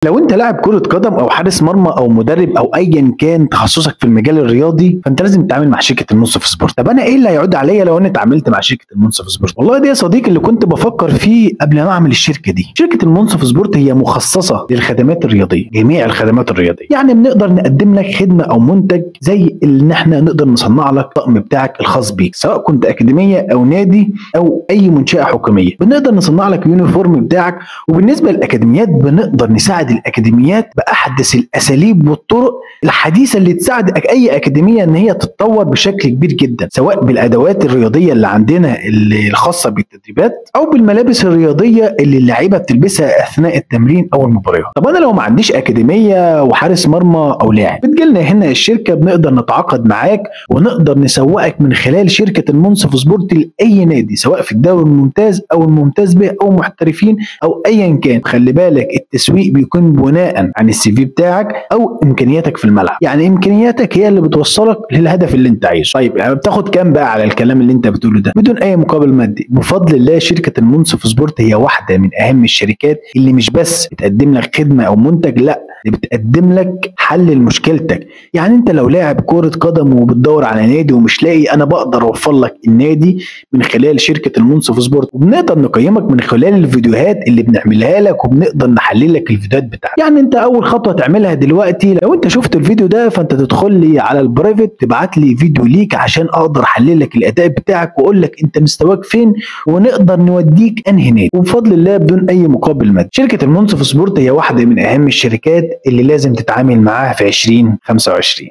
لو انت لاعب كرة قدم او حارس مرمى او مدرب او ايا كان تخصصك في المجال الرياضي، فانت لازم تتعامل مع شركة المنصف سبورت. طب انا ايه اللي هيعود عليا لو انا اتعاملت مع شركة المنصف سبورت؟ والله دي يا صديقي اللي كنت بفكر فيه قبل ما اعمل الشركة دي. شركة المنصف سبورت هي مخصصة للخدمات الرياضية، جميع الخدمات الرياضية. يعني بنقدر نقدم لك خدمة او منتج زي ان احنا نقدر نصنع لك الطقم بتاعك الخاص بيك، سواء كنت اكاديمية او نادي او اي منشأة حكومية. بنقدر نصنع لك اليونيفورم بتاعك. وبالنسبة للاكاديميات بنقدر نساعد الاكاديميات باحدث الاساليب والطرق الحديثه اللي تساعد اي اكاديميه ان هي تتطور بشكل كبير جدا، سواء بالادوات الرياضيه اللي عندنا الخاصه بالتدريبات او بالملابس الرياضيه اللي اللاعيبه بتلبسها اثناء التمرين او المباريات. طب انا لو ما عنديش اكاديميه وحارس مرمى او لاعب، بتجيلنا هنا الشركه بنقدر نتعاقد معاك ونقدر نسوقك من خلال شركه المنصف سبورت لاي نادي، سواء في الدوري الممتاز او الممتاز به او محترفين او ايا كان. خلي بالك التسويق بيكون بناء عن السي في بتاعك او امكانياتك في الملعب، يعني امكانياتك هي اللي بتوصلك للهدف اللي انت عايزه. طيب يعني بتاخد كام بقى على الكلام اللي انت بتقوله ده بدون اي مقابل مادي؟ بفضل الله شركه المنصف سبورت هي واحده من اهم الشركات اللي مش بس بتقدم لك خدمه او منتج، لا اللي بتقدم لك حل لمشكلتك. يعني انت لو لاعب كرة قدم وبتدور على نادي ومش لاقي، انا بقدر اوفر لك النادي من خلال شركة المنصف سبورت، وبنقدر نقيمك من خلال الفيديوهات اللي بنعملها لك، وبنقدر نحلل لك الفيديوهات بتاعتك. يعني انت اول خطوة تعملها دلوقتي، لو انت شفت الفيديو ده فانت تدخل لي على البرايفت تبعت لي فيديو ليك عشان اقدر احلل لك الاداء بتاعك واقول لك انت مستواك فين ونقدر نوديك انهي نادي، وبفضل الله بدون اي مقابل مادي. شركة المنصف سبورت هي واحدة من اهم الشركات اللي لازم تتعامل معاها في 2025.